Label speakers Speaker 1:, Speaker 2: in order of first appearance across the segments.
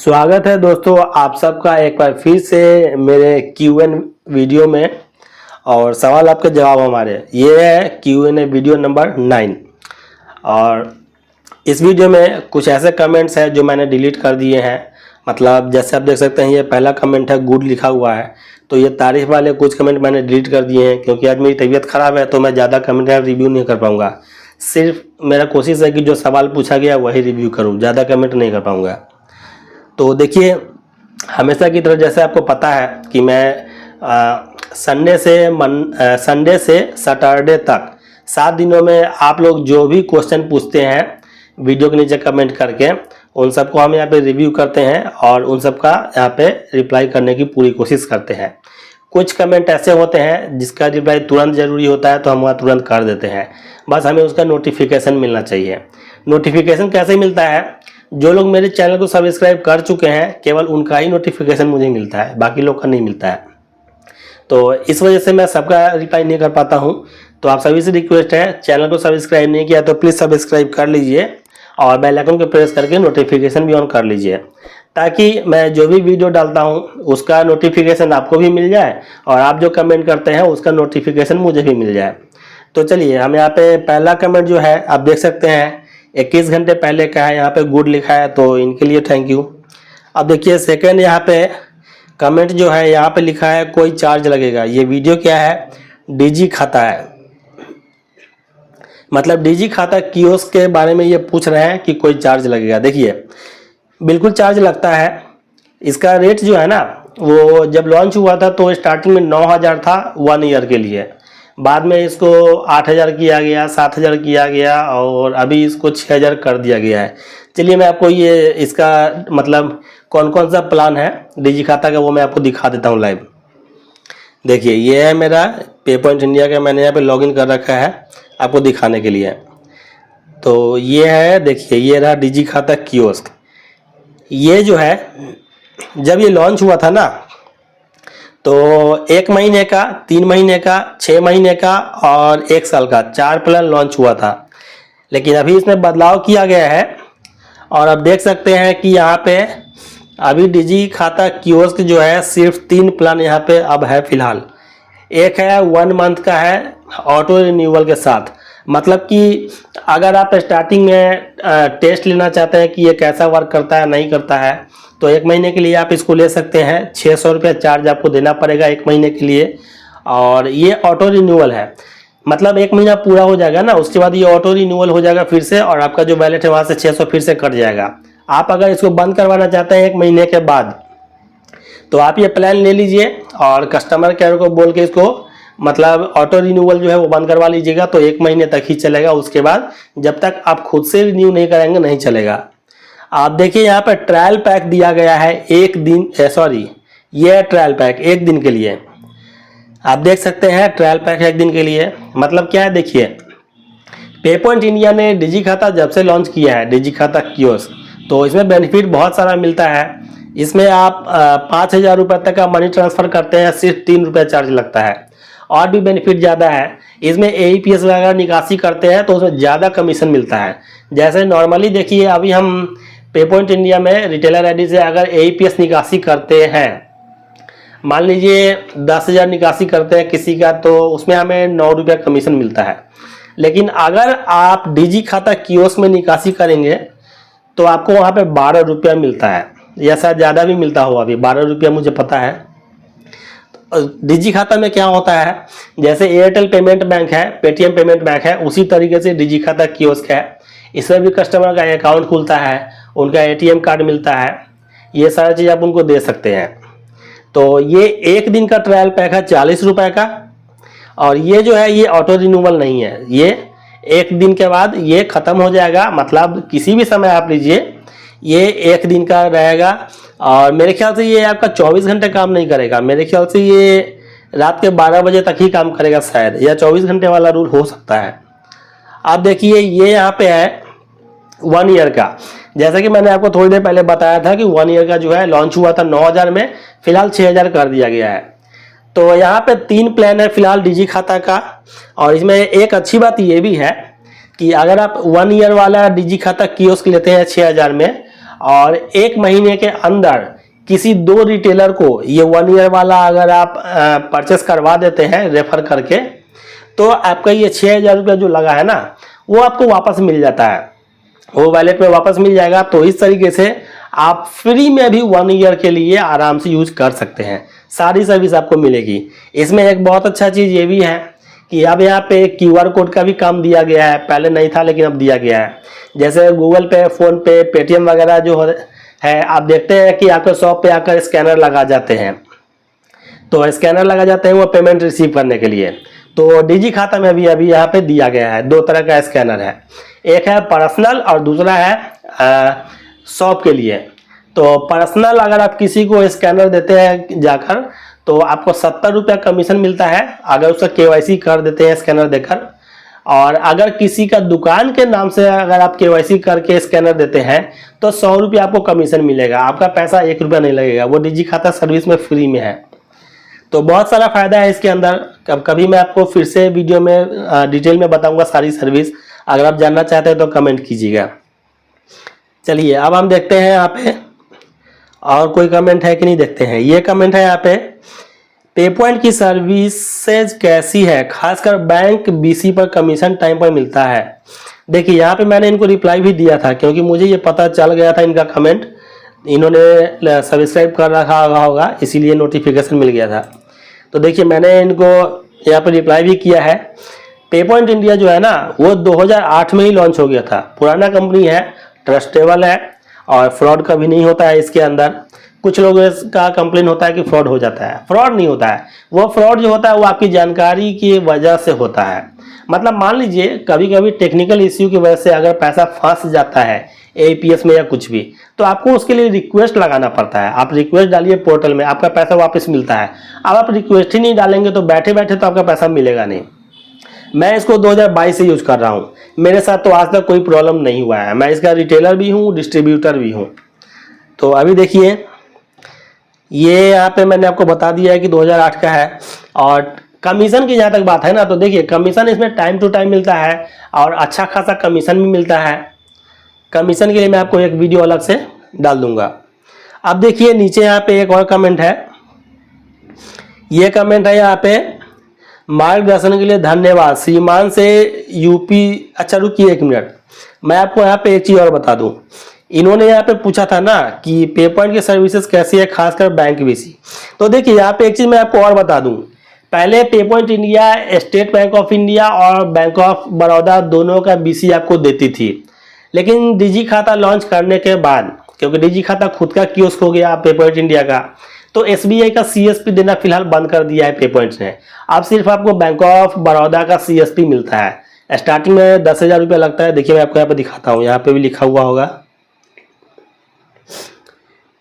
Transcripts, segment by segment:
Speaker 1: स्वागत है दोस्तों आप सबका एक बार फिर से मेरे Q&A वीडियो में। और सवाल आपके जवाब हमारे ये है Q&A वीडियो नंबर 9। और इस वीडियो में कुछ ऐसे कमेंट्स हैं जो मैंने डिलीट कर दिए हैं। मतलब जैसे आप देख सकते हैं ये पहला कमेंट है, गुड लिखा हुआ है, तो ये तारीफ वाले कुछ कमेंट मैंने डिलीट कर दिए हैं क्योंकि आज मेरी तबीयत ख़राब है तो मैं ज़्यादा कमेंट रिव्यू नहीं कर पाऊँगा। सिर्फ मेरा कोशिश है कि जो सवाल पूछा गया वही रिव्यू करूँ, ज़्यादा कमेंट नहीं कर पाऊँगा। तो देखिए, हमेशा की तरह जैसे आपको पता है कि मैं संडे से सैटरडे तक 7 दिनों में आप लोग जो भी क्वेश्चन पूछते हैं वीडियो के नीचे कमेंट करके, उन सबको हम यहाँ पे रिव्यू करते हैं और उन सब का यहाँ पे रिप्लाई करने की पूरी कोशिश करते हैं। कुछ कमेंट ऐसे होते हैं जिसका रिप्लाई तुरंत ज़रूरी होता है तो हम वहाँ तुरंत कर देते हैं, बस हमें उसका नोटिफिकेशन मिलना चाहिए। नोटिफिकेशन कैसे मिलता है? जो लोग मेरे चैनल को सब्सक्राइब कर चुके हैं केवल उनका ही नोटिफिकेशन मुझे मिलता है, बाकी लोग का नहीं मिलता है। तो इस वजह से मैं सबका रिप्लाई नहीं कर पाता हूं। तो आप सभी से रिक्वेस्ट है, चैनल को सब्सक्राइब नहीं किया तो प्लीज़ सब्सक्राइब कर लीजिए और बेल आइकन को प्रेस करके नोटिफिकेशन भी ऑन कर लीजिए, ताकि मैं जो भी वीडियो डालता हूं उसका नोटिफिकेशन आपको भी मिल जाए और आप जो कमेंट करते हैं उसका नोटिफिकेशन मुझे भी मिल जाए। तो चलिए, हम यहाँ पे पहला कमेंट जो है आप देख सकते हैं 21 घंटे पहले का है, यहाँ पे गुड लिखा है तो इनके लिए थैंक यू। अब देखिए सेकंड यहाँ पे कमेंट जो है यहाँ पे लिखा है कोई चार्ज लगेगा। ये वीडियो क्या है? डीजी खाता है, मतलब डीजी खाता कियोस्क के बारे में ये पूछ रहे हैं कि कोई चार्ज लगेगा। देखिए बिल्कुल चार्ज लगता है। इसका रेट जो है ना, वो जब लॉन्च हुआ था तो स्टार्टिंग में 9000 था 1 ईयर के लिए, बाद में इसको 8000 किया गया, 7000 किया गया और अभी इसको 6000 कर दिया गया है। चलिए मैं आपको ये इसका मतलब कौन कौन सा प्लान है डीजी खाता का वो मैं आपको दिखा देता हूँ लाइव। देखिए ये है मेरा पे पॉइंट इंडिया का, मैंने यहाँ पे लॉगिन कर रखा है आपको दिखाने के लिए। तो ये है, देखिए ये रहा डीजी खाता कियोस्क। ये जो है जब ये लॉन्च हुआ था ना तो 1 महीने का, 3 महीने का, 6 महीने का और 1 साल का 4 प्लान लॉन्च हुआ था। लेकिन अभी इसमें बदलाव किया गया है और अब देख सकते हैं कि यहाँ पे अभी डीजी खाता कियोस्क जो है सिर्फ 3 प्लान यहाँ पे अब है फिलहाल। एक है 1 मंथ का है ऑटो रिन्यूअल के साथ, मतलब कि अगर आप स्टार्टिंग में टेस्ट लेना चाहते हैं कि ये कैसा वर्क करता है नहीं करता है तो 1 महीने के लिए आप इसको ले सकते हैं। 600 रुपया चार्ज आपको देना पड़ेगा 1 महीने के लिए। और ये ऑटो रिन्यूअल है, मतलब 1 महीना पूरा हो जाएगा ना, उसके बाद ये ऑटो रिन्यूअल हो जाएगा फिर से और आपका जो वैलेट है वहाँ से 600 फिर से कट जाएगा। आप अगर इसको बंद करवाना चाहते हैं 1 महीने के बाद तो आप ये प्लान ले लीजिए और कस्टमर केयर को बोल के इसको मतलब ऑटो रिन्यूअल जो है वो बंद करवा लीजिएगा, तो 1 महीने तक ही चलेगा। उसके बाद जब तक आप खुद से रिन्यू नहीं कराएंगे नहीं चलेगा। आप देखिए यहाँ पर ट्रायल पैक दिया गया है 1 दिन, ये ट्रायल पैक 1 दिन के लिए। आप देख सकते हैं ट्रायल पैक 1 दिन के लिए, मतलब क्या है? देखिए पे पॉइंट इंडिया ने डीजी खाता जब से लॉन्च किया है डीजी खाता कियोस्क, तो इसमें बेनिफिट बहुत सारा मिलता है। इसमें आप 5000 रुपये तक का मनी ट्रांसफ़र करते हैं, सिर्फ 3 रुपये चार्ज लगता है। और भी बेनिफिट ज़्यादा है, इसमें AEPS वगैरह निकासी करते हैं तो उसमें ज़्यादा कमीशन मिलता है। जैसे नॉर्मली देखिए अभी हम पे पॉइंट इंडिया में रिटेलर आईडी से अगर AEPS निकासी करते हैं, मान लीजिए 10,000 निकासी करते हैं किसी का, तो उसमें हमें 9 रुपया कमीशन मिलता है। लेकिन अगर आप डीजी खाता कियोस्क में निकासी करेंगे तो आपको वहाँ पे 12 रुपया मिलता है, या शायद ज़्यादा भी मिलता हो, अभी 12 रुपया मुझे पता है। डीजी खाता में क्या होता है, जैसे एयरटेल पेमेंट बैंक है, पेटीएम पेमेंट बैंक है, उसी तरीके से डीजी खाता कियोस्क है। इसमें भी कस्टमर का अकाउंट खुलता है, उनका ATM कार्ड मिलता है, ये सारी चीज़ आप उनको दे सकते हैं। तो ये 1 दिन का ट्रायल पैक है 40 रुपये का, और ये जो है ये ऑटो रिन्यूअल नहीं है, ये 1 दिन के बाद ये ख़त्म हो जाएगा। मतलब किसी भी समय आप लीजिए, ये 1 दिन का रहेगा और मेरे ख्याल से ये आपका 24 घंटे काम नहीं करेगा। मेरे ख्याल से ये रात के 12 बजे तक ही काम करेगा शायद, या 24 घंटे वाला रूल हो सकता है। आप देखिए ये यहाँ पे है 1 ईयर का, जैसा कि मैंने आपको थोड़ी देर पहले बताया था कि 1 ईयर का जो है लॉन्च हुआ था 9000 में, फिलहाल 6000 कर दिया गया है। तो यहाँ पे 3 प्लान है फिलहाल डीजी खाता का। और इसमें एक अच्छी बात ये भी है कि अगर आप 1 ईयर वाला डीजी खाता कियोस्क लेते हैं 6000 में और 1 महीने के अंदर किसी 2 रिटेलर को ये 1 ईयर वाला अगर आप परचेस करवा देते हैं रेफर करके, तो आपका ये 6,000 रुपया जो लगा है ना, वो आपको वापस मिल जाता है, वो वॉलेट में वापस मिल जाएगा। तो इस तरीके से आप फ्री में भी 1 ईयर के लिए आराम से यूज कर सकते हैं, सारी सर्विस आपको मिलेगी। इसमें एक बहुत अच्छा चीज़ ये भी है कि अब यहाँ पे QR कोड का भी काम दिया गया है, पहले नहीं था लेकिन अब दिया गया है। जैसे गूगल पे, फोन पे, पेटीएम वगैरह जो है, आप देखते हैं कि आपके शॉप पे आकर स्कैनर लगा जाते हैं, तो स्कैनर लगा जाते हैं वो पेमेंट रिसीव करने के लिए। तो डिजी खाता में भी अभी यहाँ पे दिया गया है, 2 तरह का स्कैनर है, एक है पर्सनल और दूसरा है शॉप के लिए। तो पर्सनल अगर आप किसी को स्कैनर देते हैं जाकर, तो आपको 70 रुपया कमीशन मिलता है अगर उसका KYC कर देते हैं स्कैनर देकर। और अगर किसी का दुकान के नाम से अगर आप KYC करके स्कैनर देते हैं तो 100 रुपया आपको कमीशन मिलेगा, आपका पैसा 1 रुपया नहीं लगेगा, वो डिजी खाता सर्विस में फ्री में है। तो बहुत सारा फायदा है इसके अंदर। कभी मैं आपको फिर से वीडियो में डिटेल में बताऊंगा सारी सर्विस, अगर आप जानना चाहते हैं तो कमेंट कीजिएगा। चलिए अब हम देखते हैं यहाँ पे और कोई कमेंट है कि नहीं, देखते हैं। ये कमेंट है यहाँ पे, पेपॉइंट की सर्विसेज कैसी है, खासकर बैंक BC पर कमीशन टाइम पर मिलता है। देखिए यहाँ पे मैंने इनको रिप्लाई भी दिया था क्योंकि मुझे ये पता चल गया था इनका कमेंट, इन्होंने सब्सक्राइब कर रखा होगा इसीलिए नोटिफिकेशन मिल गया था। तो देखिए मैंने इनको यहाँ पर रिप्लाई भी किया है। पेपॉइंट इंडिया जो है ना, वो 2008 में ही लॉन्च हो गया था, पुराना कंपनी है, ट्रस्टेबल है और फ्रॉड कभी नहीं होता है इसके अंदर। कुछ लोगों का कंप्लेन होता है कि फ्रॉड हो जाता है, फ्रॉड नहीं होता है। वो फ्रॉड जो होता है वो आपकी जानकारी की वजह से होता है। मतलब मान लीजिए कभी कभी टेक्निकल इश्यू की वजह से अगर पैसा फंस जाता है APS में या कुछ भी, तो आपको उसके लिए रिक्वेस्ट लगाना पड़ता है। आप रिक्वेस्ट डालिए पोर्टल में, आपका पैसा वापस मिलता है। अब आप रिक्वेस्ट ही नहीं डालेंगे तो बैठे बैठे तो आपका पैसा मिलेगा नहीं। मैं इसको 2022 से यूज कर रहा हूँ, मेरे साथ तो आज तक कोई प्रॉब्लम नहीं हुआ है। मैं इसका रिटेलर भी हूँ, डिस्ट्रीब्यूटर भी हूँ। तो अभी देखिए ये यहाँ पे मैंने आपको बता दिया है कि 2008 का है। और कमीशन की जहाँ तक बात है ना, तो देखिए कमीशन इसमें टाइम टू टाइम मिलता है और अच्छा खासा कमीशन भी मिलता है। कमीशन के लिए मैं आपको एक वीडियो अलग से डाल दूंगा। अब देखिए नीचे यहाँ पे एक और कमेंट है, ये कमेंट है यहाँ पे, मार्गदर्शन के लिए धन्यवाद श्रीमान से यूपी। अच्छा रुकिए 1 मिनट, मैं आपको यहाँ पे एक चीज़ और बता दूँ। इन्होंने यहाँ पे पूछा था ना कि पेपॉइंट की सर्विसेज कैसी है खासकर बैंक BC। तो देखिए यहाँ पे एक चीज़ मैं आपको और बता दूँ, पहले PayPoint India State Bank of India और बैंक ऑफ बड़ौदा दोनों का BC आपको देती थी। लेकिन डिजी खाता लॉन्च करने के बाद, क्योंकि डिजी खाता खुद का कियोस्क हो गया पेपॉइंट इंडिया का, तो SBI का CSP देना फिलहाल बंद कर दिया है पेपॉइंट्स ने। अब सिर्फ आपको बैंक ऑफ बड़ौदा का CSP मिलता है। स्टार्टिंग में 10,000 रुपया लगता है। देखिए मैं आपको यहाँ पे दिखाता हूँ, यहाँ पे भी लिखा हुआ होगा।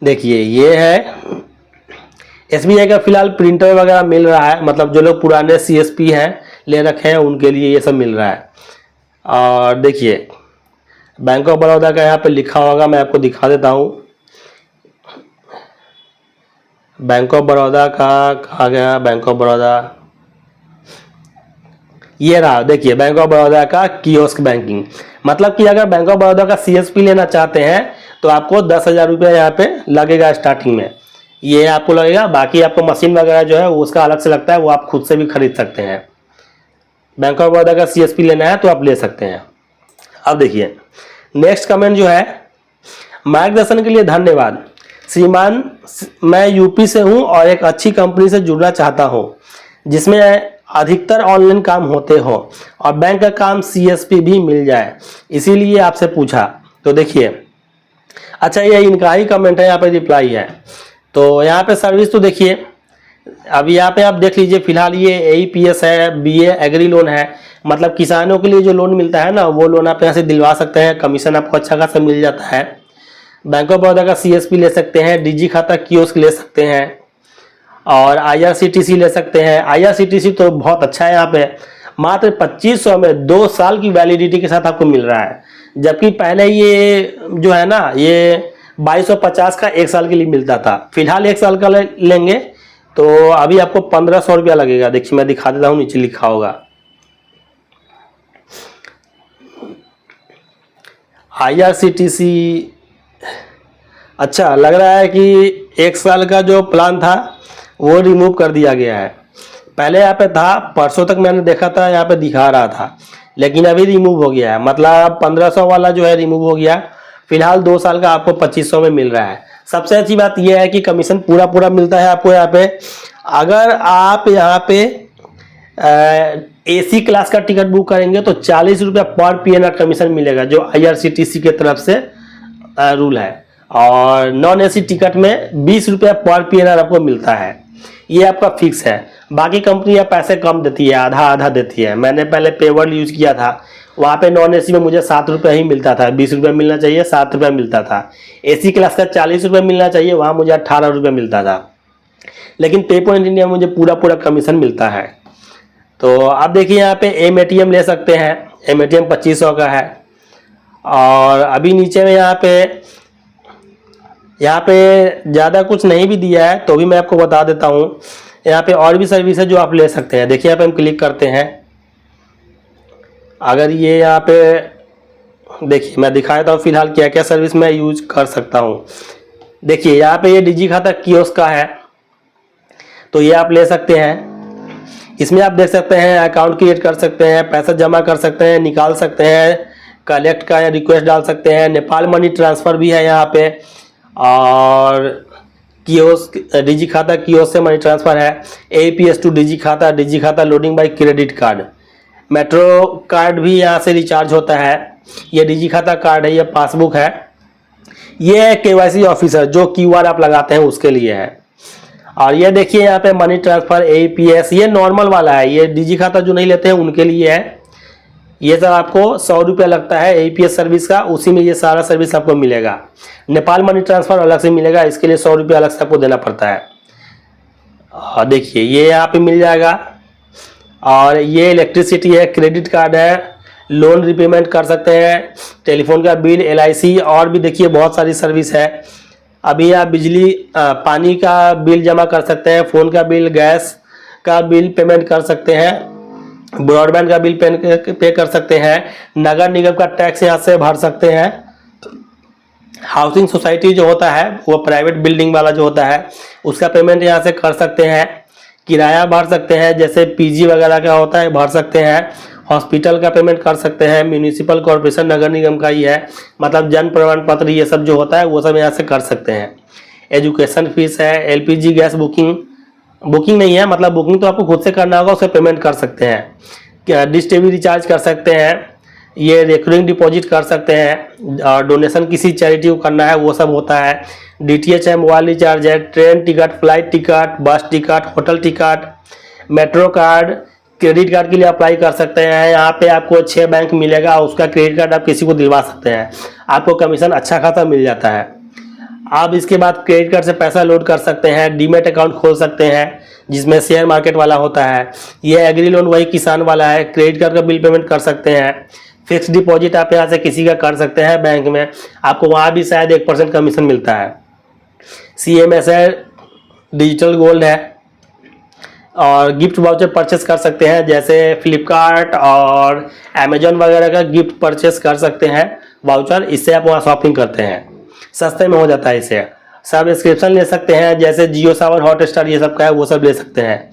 Speaker 1: देखिए ये है SBI का फिलहाल प्रिंटर वगैरह मिल रहा है, मतलब जो लोग पुराने CSP हैं ले रखे हैं उनके लिए ये सब मिल रहा है। और देखिए बैंक ऑफ बड़ौदा का यहाँ पे लिखा होगा, मैं आपको दिखा देता हूँ। बैंक ऑफ बड़ौदा का कहा गया, बैंक ऑफ बड़ौदा ये रहा। देखिए बैंक ऑफ बड़ौदा का कियोस्क बैंकिंग, मतलब कि अगर बैंक ऑफ बड़ौदा का CSP लेना चाहते हैं तो आपको 10,000 रुपया यहाँ पे लगेगा स्टार्टिंग में, ये आपको लगेगा। बाकी आपको मशीन वगैरह जो है वो उसका अलग से लगता है, वो आप खुद से भी खरीद सकते हैं। बैंक ऑफ बड़ौदा का CSP लेना है तो आप ले सकते हैं। अब देखिए नेक्स्ट कमेंट जो है, मार्गदर्शन के लिए धन्यवाद श्रीमान, मैं यूपी से हूं और एक अच्छी कंपनी से जुड़ना चाहता हूं जिसमें अधिकतर ऑनलाइन काम होते हो और बैंक का काम CSP भी मिल जाए, इसीलिए आपसे पूछा। तो देखिए अच्छा ये इनका ही कमेंट है, यहाँ पे रिप्लाई है। तो यहाँ पे सर्विस तो देखिए अब यहाँ पे आप देख लीजिए, फिलहाल ये AEPS है, BA एग्री लोन है, मतलब किसानों के लिए जो लोन मिलता है ना वो लोन आप यहाँ से दिलवा सकते हैं, कमीशन आपको अच्छा खासा मिल जाता है। बैंक ऑफ बड़ौदा का CSP ले सकते हैं, डिजी खाता कियोस्क ले सकते हैं और IRCTC ले सकते हैं। IRCTC तो बहुत अच्छा है, यहाँ पे मात्र 2500 में 2 साल की वैलिडिटी के साथ आपको मिल रहा है, जबकि पहले ये जो है ना ये 2250 का 1 साल के लिए मिलता था। फिलहाल 1 साल का लेंगे तो अभी आपको 1500 रुपया लगेगा। देखिए मैं दिखा देता हूँ, नीचे लिखा होगा IRCTC अच्छा लग रहा है कि 1 साल का जो प्लान था वो रिमूव कर दिया गया है। पहले यहाँ पे था, परसों तक मैंने देखा था यहाँ पे दिखा रहा था, लेकिन अभी रिमूव हो गया है। मतलब 1500 वाला जो है रिमूव हो गया। फिलहाल 2 साल का आपको 2500 में मिल रहा है। सबसे अच्छी बात यह है कि कमीशन पूरा पूरा मिलता है आपको यहाँ पे। अगर आप यहाँ पे AC क्लास का टिकट बुक करेंगे तो 40 रुपया पर PNR कमीशन मिलेगा, जो IRCTC के तरफ से रूल है। और नॉन AC टिकट में 20 रुपया पर PNR आपको मिलता है। ये आपका फिक्स है। बाकी कंपनियां पैसे कम देती है, आधा आधा देती है। मैंने पहले पेवर्ल्ड यूज किया था, वहाँ पे नॉन AC में मुझे 7 रुपये ही मिलता था। 20 रुपये मिलना चाहिए, 7 रुपये मिलता था। AC क्लास का 40 रुपये मिलना चाहिए, वहाँ मुझे 18 रुपये मिलता था। लेकिन पे पॉइंट इंडिया में मुझे पूरा पूरा कमीशन मिलता है। तो आप देखिए यहाँ पे M-ATM ले सकते हैं। M-ATM 2500 का है। और अभी नीचे में यहाँ पे ज़्यादा कुछ नहीं भी दिया है, तो भी मैं आपको बता देता हूँ। यहाँ पे और भी सर्विस है जो आप ले सकते हैं। देखिए यहाँ पे हम क्लिक करते हैं। अगर ये यहाँ पे देखिए, मैं दिखा देता हूँ फिलहाल क्या क्या सर्विस मैं यूज कर सकता हूँ। देखिए यहाँ पे ये डिजी खाता कियोस्क का है, तो ये आप ले सकते हैं। इसमें आप देख सकते हैं अकाउंट क्रिएट कर सकते हैं, पैसा जमा कर सकते हैं, निकाल सकते हैं, कलेक्ट का रिक्वेस्ट डाल सकते हैं। नेपाल मनी ट्रांसफ़र भी है यहाँ पे। और कियोस्क डिजी खाता कियोस्क से मनी ट्रांसफ़र है। APS टू डिजी खाता loading by credit card. Metro card भी यहाँ से रिचार्ज होता है। ये डिजी खाता कार्ड है, ये पासबुक है। ये KYC ऑफिसर जो QR आप लगाते हैं उसके लिए है। और ये देखिए यहाँ पे मनी ट्रांसफ़र APS, ये नॉर्मल वाला है। ये डिजी खाता जो नहीं लेते हैं उनके लिए है। ये सब आपको 100 रुपया लगता है APS सर्विस का, उसी में ये सारा सर्विस आपको मिलेगा। नेपाल मनी ट्रांसफ़र अलग से मिलेगा, इसके लिए 100 रुपया अलग से आपको देना पड़ता है। और देखिए ये यहाँ पे मिल जाएगा। और ये इलेक्ट्रिसिटी है, क्रेडिट कार्ड है, लोन रिपेमेंट कर सकते हैं, टेलीफोन का बिल, LIC, और भी देखिए बहुत सारी सर्विस है। अभी आप बिजली पानी का बिल जमा कर सकते हैं, फ़ोन का बिल, गैस का बिल पेमेंट कर सकते हैं, ब्रॉडबैंड का बिल पे कर सकते हैं, नगर निगम का टैक्स यहाँ से भर सकते हैं। हाउसिंग सोसाइटी जो होता है वो प्राइवेट बिल्डिंग वाला जो होता है उसका पेमेंट यहाँ से कर सकते हैं। किराया भर सकते हैं, जैसे PG वगैरह का होता है भर सकते हैं। हॉस्पिटल का पेमेंट कर सकते हैं। म्यूनिसिपल कॉर्पोरेशन नगर निगम का ही है, मतलब जन्म प्रमाण पत्र ये सब जो होता है वो सब यहाँ से कर सकते हैं। एजुकेशन फीस है, LPG गैस बुकिंग नहीं है, मतलब बुकिंग तो आपको खुद से करना होगा, उसे पेमेंट कर सकते हैं। डिश TV रिचार्ज कर सकते हैं। ये रिकरिंग डिपॉजिट कर सकते हैं। और डोनेशन किसी चैरिटी को करना है वो सब होता है। DTH है, मोबाइल रिचार्ज है, ट्रेन टिकट, फ्लाइट टिकट, बस ticket, hotel ticket, metro card, credit card के लिए अप्लाई कर सकते हैं। यहाँ पे आपको 6 बैंक मिलेगा, उसका क्रेडिट कार्ड आप किसी को दिलवा सकते हैं, आपको कमीशन अच्छा खासा मिल जाता है। आप इसके बाद क्रेडिट कार्ड से पैसा लोड कर सकते हैं। डीमेट अकाउंट खोल सकते हैं जिसमें शेयर मार्केट वाला होता है। ये एग्री लोन वही किसान वाला है। क्रेडिट कार्ड का बिल पेमेंट कर सकते हैं। फिक्स डिपॉजिट आप यहाँ से किसी का कर सकते हैं बैंक में, आपको वहाँ भी शायद 1% कमीशन मिलता है। CMS है, डिजिटल गोल्ड है। और गिफ्ट वाउचर परचेस कर सकते हैं, जैसे फ्लिपकार्ट और अमेजोन वगैरह का गिफ्ट परचेस कर सकते हैं वाउचर। इससे आप वहाँ शॉपिंग करते हैं, सस्ते में हो जाता है। इससे सब्सक्रिप्शन ले सकते हैं, जैसे जियो सावन, हॉटस्टार ये सब का है वो सब ले सकते हैं।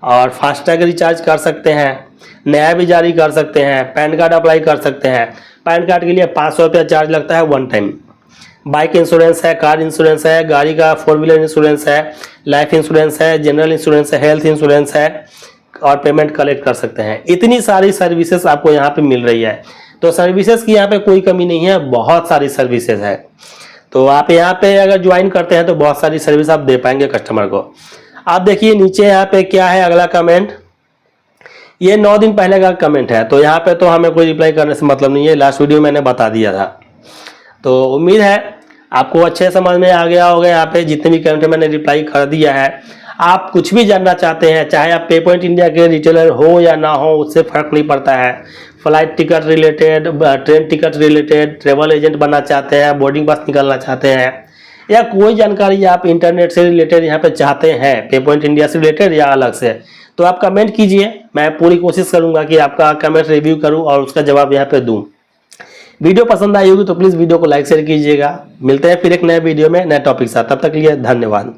Speaker 1: और फास्टैग रिचार्ज कर सकते हैं, नया भी जारी कर सकते हैं, पैन कार्ड अप्लाई कर सकते हैं। पैन कार्ड के लिए 500 रुपया चार्ज लगता है 1 टाइम। बाइक इंश्योरेंस है, कार इंश्योरेंस है, गाड़ी का 4 व्हीलर इंश्योरेंस है, लाइफ इंश्योरेंस है, जनरल इंश्योरेंस है, हेल्थ इंश्योरेंस है, और पेमेंट कलेक्ट कर सकते हैं। इतनी सारी सर्विसेज आपको यहाँ पे मिल रही है। तो सर्विसेज की यहाँ पे कोई कमी नहीं है, बहुत सारी सर्विसेज है। तो आप यहाँ पे अगर ज्वाइन करते हैं तो बहुत सारी सर्विस आप दे पाएंगे कस्टमर को। आप देखिए नीचे यहाँ पे क्या है अगला कमेंट, ये 9 दिन पहले का कमेंट है, तो यहाँ पे तो हमें कोई रिप्लाई करने से मतलब नहीं है, लास्ट वीडियो मैंने बता दिया था। तो उम्मीद है आपको अच्छे समझ में आ गया होगा। यहाँ पे जितने भी कमेंट मैंने रिप्लाई कर दिया है। आप कुछ भी जानना चाहते हैं, चाहे आप पे पॉइंट इंडिया के रिटेलर हो या ना हो, उससे फर्क नहीं पड़ता है। Flight ticket related, train ticket related, travel agent बनना चाहते हैं, बोर्डिंग पास निकालना चाहते हैं, या कोई जानकारी आप इंटरनेट से रिलेटेड यहाँ पे चाहते हैं, पे पॉइंट इंडिया से रिलेटेड या अलग से, तो आप कमेंट कीजिए। मैं पूरी कोशिश करूँगा कि आपका कमेंट रिव्यू करूँ और उसका जवाब यहाँ पे दूँ। वीडियो पसंद आई होगी तो प्लीज़ वीडियो को लाइक शेयर कीजिएगा। मिलते हैं फिर एक नए वीडियो में नए टॉपिक के साथ, तब तक के लिए धन्यवाद।